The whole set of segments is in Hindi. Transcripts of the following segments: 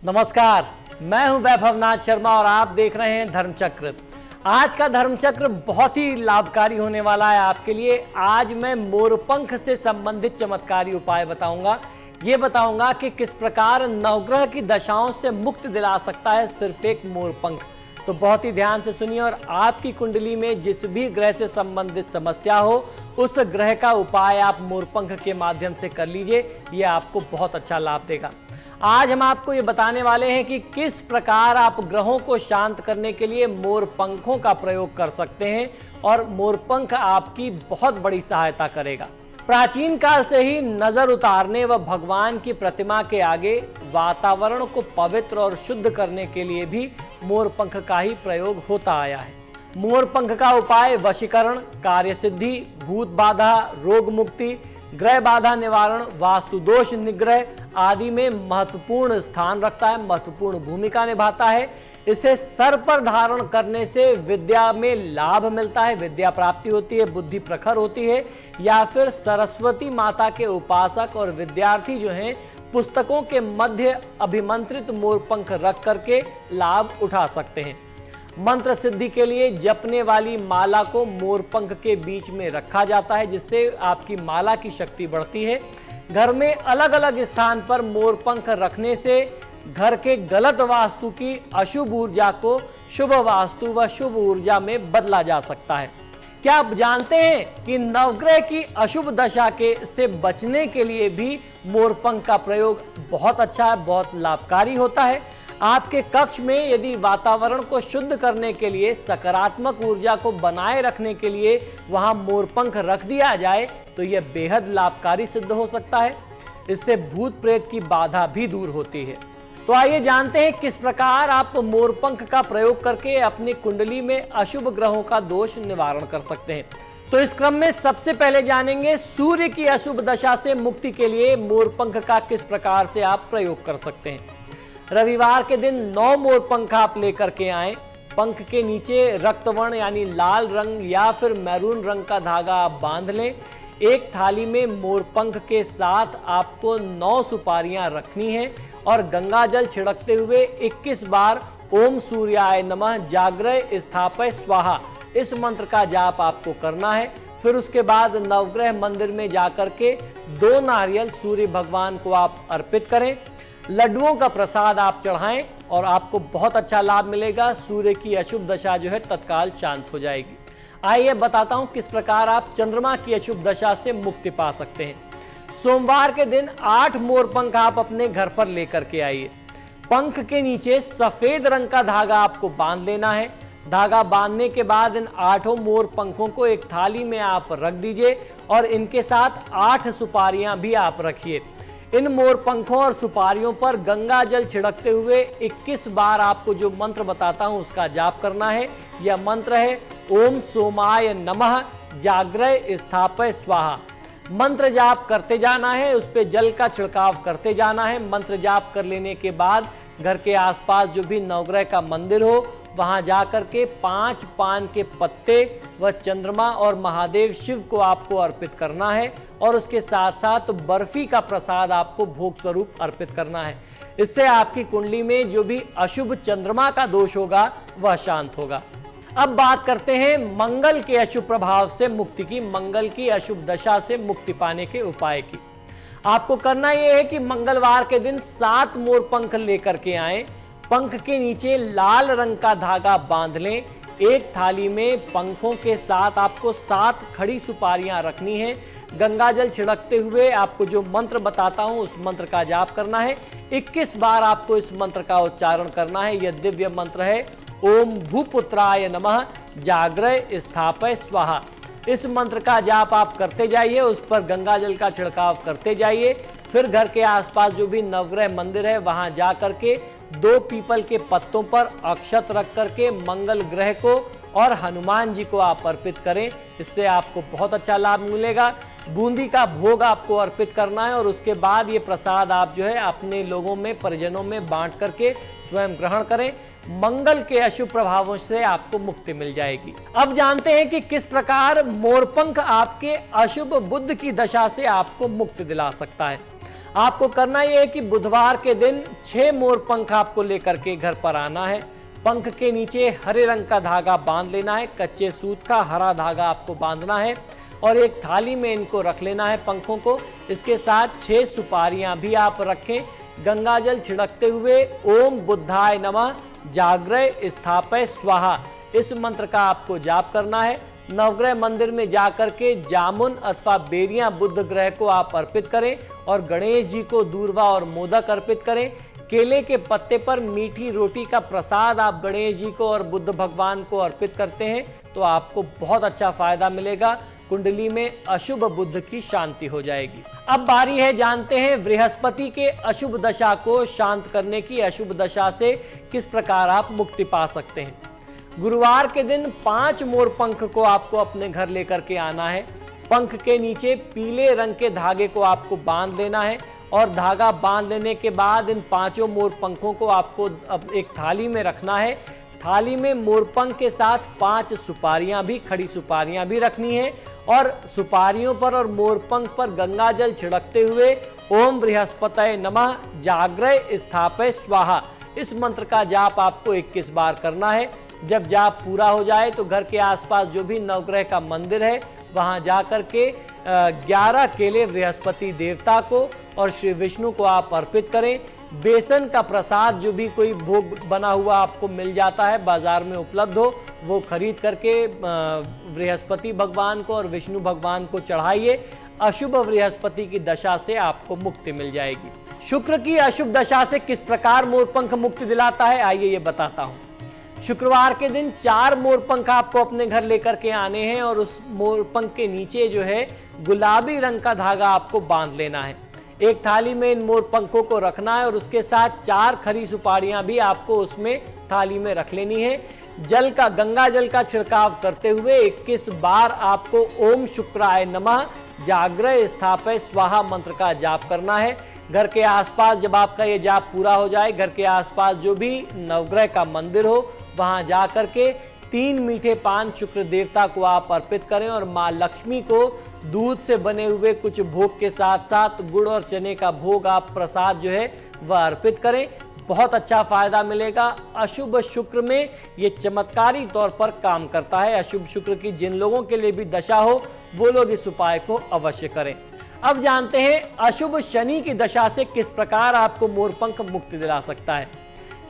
नमस्कार, मैं हूं वैभवनाथ शर्मा और आप देख रहे हैं धर्मचक्र। आज का धर्मचक्र बहुत ही लाभकारी होने वाला है आपके लिए। आज मैं मोरपंख से संबंधित चमत्कारी उपाय बताऊंगा। ये बताऊंगा कि किस प्रकार नवग्रह की दशाओं से मुक्ति दिला सकता है सिर्फ एक मोरपंख। तो बहुत ही ध्यान से सुनिए और आपकी कुंडली में जिस भी ग्रह से संबंधित समस्या हो उस ग्रह का उपाय आप मोरपंख के माध्यम से कर लीजिए। ये आपको बहुत अच्छा लाभ देगा। आज हम आपको ये बताने वाले हैं कि किस प्रकार आप ग्रहों को शांत करने के लिए मोरपंखों का प्रयोग कर सकते हैं और मोरपंख आपकी बहुत बड़ी सहायता करेगा। प्राचीन काल से ही नजर उतारने व भगवान की प्रतिमा के आगे वातावरण को पवित्र और शुद्ध करने के लिए भी मोरपंख का ही प्रयोग होता आया है। मोरपंख का उपाय वशीकरण, कार्यसिद्धि, भूत बाधा, रोग मुक्ति, ग्रह बाधा निवारण, वास्तु दोष निग्रह आदि में महत्वपूर्ण स्थान रखता है, महत्वपूर्ण भूमिका निभाता है। इसे सर पर धारण करने से विद्या में लाभ मिलता है, विद्या प्राप्ति होती है, बुद्धि प्रखर होती है, या फिर सरस्वती माता के उपासक और विद्यार्थी जो हैं पुस्तकों के मध्य अभिमंत्रित मोरपंख रख करके लाभ उठा सकते हैं। मंत्र सिद्धि के लिए जपने वाली माला को मोरपंख के बीच में रखा जाता है, जिससे आपकी माला की शक्ति बढ़ती है। घर में अलग अलग स्थान पर मोरपंख रखने से घर के गलत वास्तु की अशुभ ऊर्जा को शुभ वास्तु व शुभ ऊर्जा में बदला जा सकता है। क्या आप जानते हैं कि नवग्रह की अशुभ दशा के से बचने के लिए भी मोरपंख का प्रयोग बहुत अच्छा है, बहुत लाभकारी होता है। आपके कक्ष में यदि वातावरण को शुद्ध करने के लिए, सकारात्मक ऊर्जा को बनाए रखने के लिए वहां मोरपंख रख दिया जाए तो यह बेहद लाभकारी सिद्ध हो सकता है। इससे भूत प्रेत की बाधा भी दूर होती है। तो आइए जानते हैं किस प्रकार आप मोरपंख का प्रयोग करके अपनी कुंडली में अशुभ ग्रहों का दोष निवारण कर सकते हैं। तो इस क्रम में सबसे पहले जानेंगे सूर्य की अशुभ दशा से मुक्ति के लिए मोरपंख का किस प्रकार से आप प्रयोग कर सकते हैं। रविवार के दिन 9 मोरपंख आप लेकर के आएं। पंख के नीचे रक्तवर्ण यानी लाल रंग या फिर मैरून रंग का धागा आप बांध लें। एक थाली में मोरपंख के साथ आपको 9 सुपारियां रखनी हैं और गंगा जल छिड़कते हुए 21 बार ओम सूर्याय नमः जाग्रय स्थापय स्वाहा इस मंत्र का जाप आपको करना है। फिर उसके बाद नवग्रह मंदिर में जाकर के 2 नारियल सूर्य भगवान को आप अर्पित करें। लड्डुओं का प्रसाद आप चढ़ाएं और आपको बहुत अच्छा लाभ मिलेगा। सूर्य की अशुभ दशा जो है तत्काल शांत हो जाएगी। आइए बताता हूं किस प्रकार आप चंद्रमा की अशुभ दशा से मुक्ति पा सकते हैं। सोमवार के दिन 8 मोरपंख आप अपने घर पर लेकर के आइए। पंख के नीचे सफेद रंग का धागा आपको बांध लेना है। धागा बांधने के बाद इन 8 मोरपंखों को एक थाली में आप रख दीजिए और इनके साथ 8 सुपारियां भी आप रखिए। इन मोरपंखों और सुपारियों पर गंगा जल छिड़कते हुए 21 बार आपको जो मंत्र बताता हूं उसका जाप करना है। यह मंत्र है ओम सोमाय नमः जाग्रय स्थापय स्वाहा। मंत्र जाप करते जाना है, उस पे जल का छिड़काव करते जाना है। मंत्र जाप कर लेने के बाद घर के आसपास जो भी नवग्रह का मंदिर हो वहां जाकर के 5 पान के पत्ते व चंद्रमा और महादेव शिव को आपको अर्पित करना है और उसके साथ साथ बर्फी का प्रसाद आपको भोग स्वरूप अर्पित करना है। इससे आपकी कुंडली में जो भी अशुभ चंद्रमा का दोष होगा वह शांत होगा। अब बात करते हैं मंगल के अशुभ प्रभाव से मुक्ति की, मंगल की अशुभ दशा से मुक्ति पाने के उपाय की। आपको करना यह है कि मंगलवार के दिन 7 मोरपंख लेकर के आएं। पंख के नीचे लाल रंग का धागा बांध लें। एक थाली में पंखों के साथ आपको 7 खड़ी सुपारियां रखनी है। गंगा जल छिड़कते हुए आपको जो मंत्र बताता हूं उस मंत्र का जाप करना है। 21 बार आपको इस मंत्र का उच्चारण करना है। यह दिव्य मंत्र है ओम भूपुत्राय नमः जाग्रय स्थापय स्वाहा। इस मंत्र का जाप आप करते जाइए, उस पर गंगा जल का छिड़काव करते जाइए। फिर घर के आसपास जो भी नवग्रह मंदिर है वहां जा करके 2 पीपल के पत्तों पर अक्षत रख करके मंगल ग्रह को और हनुमान जी को आप अर्पित करें। इससे आपको बहुत अच्छा लाभ मिलेगा। बूंदी का भोग आपको अर्पित करना है और उसके बाद ये प्रसाद आप जो है अपने लोगों में, परिजनों में बांट करके स्वयं ग्रहण करें। मंगल के अशुभ प्रभावों से आपको मुक्ति मिल जाएगी। अब जानते हैं कि किस प्रकार मोरपंख आपके अशुभ बुध की दशा से आपको मुक्ति दिला सकता है। आपको करना यह है कि बुधवार के दिन 6 मोर पंख आपको लेकर के घर पर आना है। पंख के नीचे हरे रंग का धागा बांध लेना है, कच्चे सूत का हरा धागा आपको बांधना है और एक थाली में इनको रख लेना है पंखों को। इसके साथ 6 सुपारियां भी आप रखें। गंगाजल छिड़कते हुए ओम बुद्धाय नमः जाग्रय स्थापय स्वाहा इस मंत्र का आपको जाप करना है। नवग्रह मंदिर में जाकर के जामुन अथवा बेरियां बुध ग्रह को आप अर्पित करें और गणेश जी को दूर्वा और मोदक अर्पित करें। केले के पत्ते पर मीठी रोटी का प्रसाद आप गणेश जी को और बुद्ध भगवान को अर्पित करते हैं तो आपको बहुत अच्छा फायदा मिलेगा। कुंडली में अशुभ बुध की शांति हो जाएगी। अब बारी है जानते हैं बृहस्पति के अशुभ दशा को शांत करने की। अशुभ दशा से किस प्रकार आप मुक्ति पा सकते हैं। गुरुवार के दिन 5 मोर पंख को आपको अपने घर लेकर के आना है। पंख के नीचे पीले रंग के धागे को आपको बांध लेना है और धागा बांध लेने के बाद इन 5 मोर पंखों को आपको एक थाली में रखना है। थाली में मोरपंख के साथ 5 सुपारियां भी, खड़ी सुपारियां भी रखनी है और सुपारियों पर और मोरपंख पर गंगा जल छिड़कते हुए ओम बृहस्पतये नमः जाग्रय स्थापय स्वाहा इस मंत्र का जाप आपको 21 बार करना है। जब जाप पूरा हो जाए तो घर के आसपास जो भी नवग्रह का मंदिर है वहां जाकर के 11 केले बृहस्पति देवता को और श्री विष्णु को आप अर्पित करें। बेसन का प्रसाद जो भी कोई भोग बना हुआ आपको मिल जाता है बाजार में उपलब्ध हो वो खरीद करके बृहस्पति भगवान को और विष्णु भगवान को चढ़ाइए। अशुभ बृहस्पति की दशा से आपको मुक्ति मिल जाएगी। शुक्र की अशुभ दशा से किस प्रकार मोरपंख मुक्ति दिलाता है आइए ये बताता हूं। शुक्रवार के दिन 4 मोरपंख आपको अपने घर लेकर के आने हैं और उस मोरपंख के नीचे जो है गुलाबी रंग का धागा आपको बांध लेना है। एक थाली में इन मोरपंखों को रखना है और उसके साथ 4 खरी सुपारियां भी आपको उसमें थाली में रख लेनी है। जल का गंगा जल का छिड़काव करते हुए 21 बार आपको ओम शुक्राय नमः जाग्रय स्थापय स्वाहा मंत्र का जाप करना है। घर के आसपास जब आपका ये जाप पूरा हो जाए घर के आसपास जो भी नवग्रह का मंदिर हो वहां जा करके 3 मीठे पान शुक्र देवता को आप अर्पित करें और मां लक्ष्मी को दूध से बने हुए कुछ भोग के साथ साथ गुड़ और चने का भोग आप प्रसाद जो है वह अर्पित करें। बहुत अच्छा फायदा मिलेगा। अशुभ शुक्र में ये चमत्कारी तौर पर काम करता है। अशुभ शुक्र की जिन लोगों के लिए भी दशा हो वो लोग इस उपाय को अवश्य करें। अब जानते हैं अशुभ शनि की दशा से किस प्रकार आपको मोरपंख मुक्ति दिला सकता है।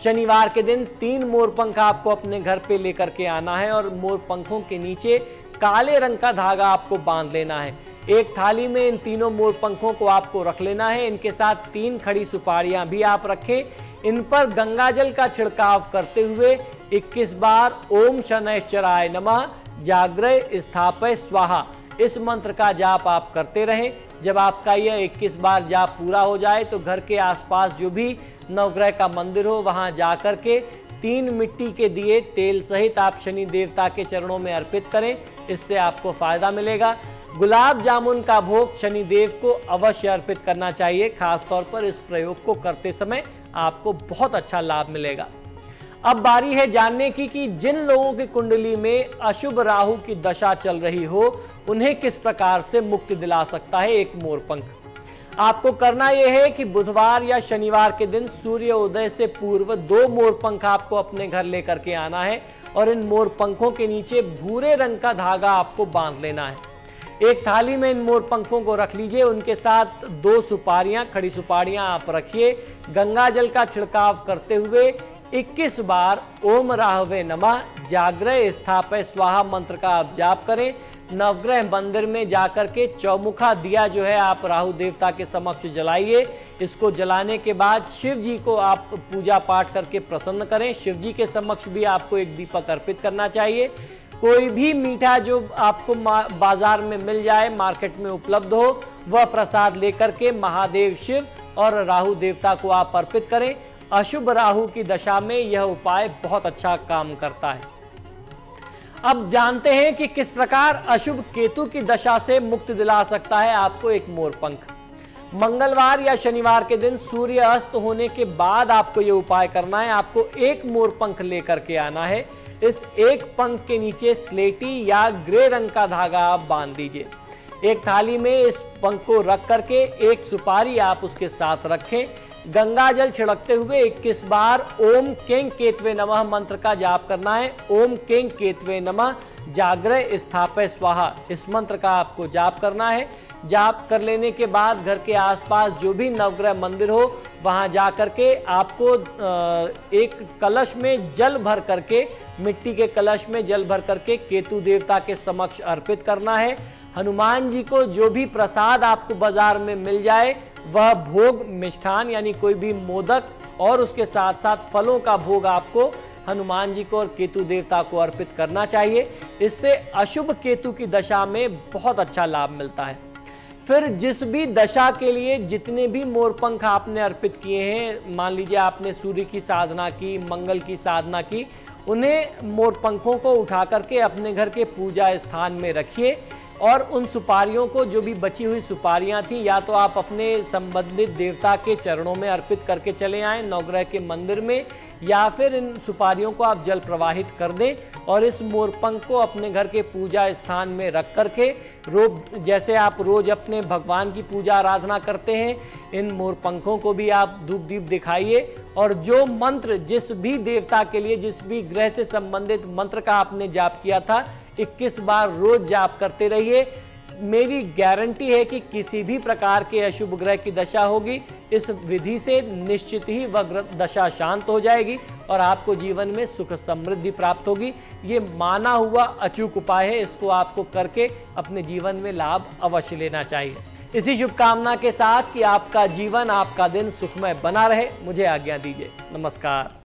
शनिवार के दिन 3 मोरपंख आपको अपने घर पे लेकर के आना है और मोरपंखों के नीचे काले रंग का धागा आपको बांध लेना है। एक थाली में इन तीनों मोरपंखों को आपको रख लेना है। इनके साथ 3 खड़ी सुपारियां भी आप रखें। इन पर गंगाजल का छिड़काव करते हुए 21 बार ओम शनैश्चराय नमः जाग्रय स्थापय स्वाहा इस मंत्र का जाप आप करते रहें। जब आपका यह 21 बार जाप पूरा हो जाए तो घर के आसपास जो भी नवग्रह का मंदिर हो वहां जाकर के 3 मिट्टी के दिए तेल सहित आप शनि देवता के चरणों में अर्पित करें। इससे आपको फायदा मिलेगा। गुलाब जामुन का भोग शनि देव को अवश्य अर्पित करना चाहिए। खास तौर पर इस प्रयोग को करते समय आपको बहुत अच्छा लाभ मिलेगा। अब बारी है जानने की कि जिन लोगों की कुंडली में अशुभ राहु की दशा चल रही हो उन्हें किस प्रकार से मुक्ति दिला सकता है एक मोरपंख। आपको करना यह है कि बुधवार या शनिवार के दिन सूर्य उदय से पूर्व 2 मोरपंख आपको अपने घर लेकर के आना है और इन मोरपंखों के नीचे भूरे रंग का धागा आपको बांध लेना है। एक थाली में इन मोरपंखों को रख लीजिए। उनके साथ 2 सुपारियां, खड़ी सुपारियां आप रखिए। गंगा जल का छिड़काव करते हुए 21 बार ओम राहवे नमः जाग्रय स्थापय स्वाहा मंत्र का आप जाप करें। नवग्रह मंदिर में जाकर के चौमुखा दिया जो है आप राहु देवता के समक्ष जलाइए। इसको जलाने के बाद शिव जी को आप पूजा पाठ करके प्रसन्न करें। शिव जी के समक्ष भी आपको एक दीपक अर्पित करना चाहिए। कोई भी मीठा जो आपको बाजार में मिल जाए, मार्केट में उपलब्ध हो, वह प्रसाद लेकर के महादेव शिव और राहु देवता को आप अर्पित करें। अशुभ राहु की दशा में यह उपाय बहुत अच्छा काम करता है। अब जानते हैं कि किस प्रकार अशुभ केतु की दशा से मुक्ति दिला सकता है आपको एक मोरपंख। मंगलवार या शनिवार के दिन सूर्य अस्त होने के बाद आपको यह उपाय करना है। आपको एक मोरपंख लेकर के आना है। इस एक पंख के नीचे स्लेटी या ग्रे रंग का धागा आप बांध दीजिए। एक थाली में इस पंख को रख करके एक सुपारी आप उसके साथ रखें। गंगा जल छिड़कते हुए 21 बार ओम कें केतवे नमः मंत्र का जाप करना है। ओम कें केतवे नमः जाग्रह स्थापय स्वाहा, इस मंत्र का आपको जाप करना है। जाप कर लेने के बाद घर के आसपास जो भी नवग्रह मंदिर हो वहां जा करके आपको एक कलश में जल भर करके, मिट्टी के कलश में जल भर करके केतु देवता के समक्ष अर्पित करना है। हनुमान जी को जो भी प्रसाद आपको बाजार में मिल जाए वह भोग, मिष्ठान यानी कोई भी मोदक और उसके साथ साथ फलों का भोग आपको हनुमान जी को और केतु देवता को अर्पित करना चाहिए। इससे अशुभ केतु की दशा में बहुत अच्छा लाभ मिलता है। फिर जिस भी दशा के लिए जितने भी मोरपंख आपने अर्पित किए हैं, मान लीजिए आपने सूर्य की साधना की, मंगल की साधना की, उन्हें मोरपंखों को उठा करके अपने घर के पूजा स्थान में रखिए और उन सुपारियों को, जो भी बची हुई सुपारियां थी, या तो आप अपने संबंधित देवता के चरणों में अर्पित करके चले आएं नवग्रह के मंदिर में, या फिर इन सुपारियों को आप जल प्रवाहित कर दें और इस मोरपंख को अपने घर के पूजा स्थान में रख करके जैसे आप रोज अपने भगवान की पूजा आराधना करते हैं, इन मोरपंखों को भी आप धूप दीप दिखाइए और जो मंत्र जिस भी देवता के लिए, जिस भी ग्रह से संबंधित मंत्र का आपने जाप किया था, 21 बार रोज जाप करते रहिए। मेरी गारंटी है कि किसी भी प्रकार के अशुभ ग्रह की दशा होगी, इस विधि से निश्चित ही वह दशा शांत हो जाएगी और आपको जीवन में सुख समृद्धि प्राप्त होगी। ये माना हुआ अचूक उपाय है, इसको आपको करके अपने जीवन में लाभ अवश्य लेना चाहिए। इसी शुभकामना के साथ कि आपका जीवन, आपका दिन सुखमय बना रहे, मुझे आज्ञा दीजिए। नमस्कार।